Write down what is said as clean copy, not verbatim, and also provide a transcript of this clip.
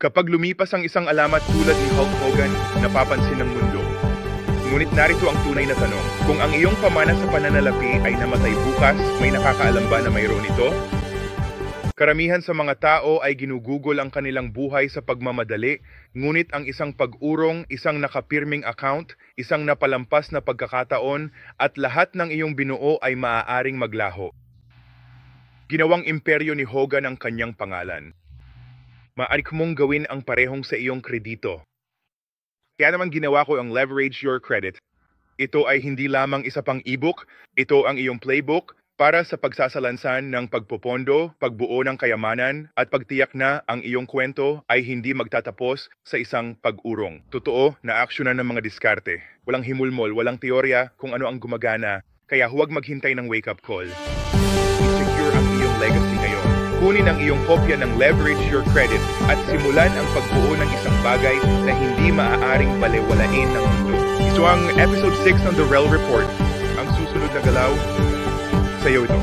Kapag lumipas ang isang alamat tulad ni Hulk Hogan, napapansin ng mundo. Ngunit narito ang tunay na tanong, kung ang iyong pamana sa pananalapi ay namatay bukas, may nakakaalam ba na mayroon ito? Karamihan sa mga tao ay ginugugol ang kanilang buhay sa pagmamadali, ngunit ang isang pag-urong, isang nakapirming account, isang napalampas na pagkakataon, at lahat ng iyong binuo ay maaaring maglaho. Ginawang imperyo ni Hogan ang kanyang pangalan. Maaari mong gawin ang parehong sa iyong kredito. Kaya naman ginawa ko ang Leverage Your Credit. Ito ay hindi lamang isa pang ebook, ito ang iyong playbook para sa pagsasalansan ng pagpopondo, pagbuo ng kayamanan, at pagtiyak na ang iyong kwento ay hindi magtatapos sa isang pag-urong. Totoo na aksyonan ng mga diskarte. Walang himulmol, walang teorya kung ano ang gumagana, kaya huwag maghintay ng wake-up call. I-secure ang iyong legacy ngayon. Kunin ang iyong kopya ng Leverage Your Credit at simulan ang pagbuo ng isang bagay na hindi maaaring balewalain ng mundo. Ito ang episode 6 ng The Rel Report. Ang susunod na galaw, sa iyo ito.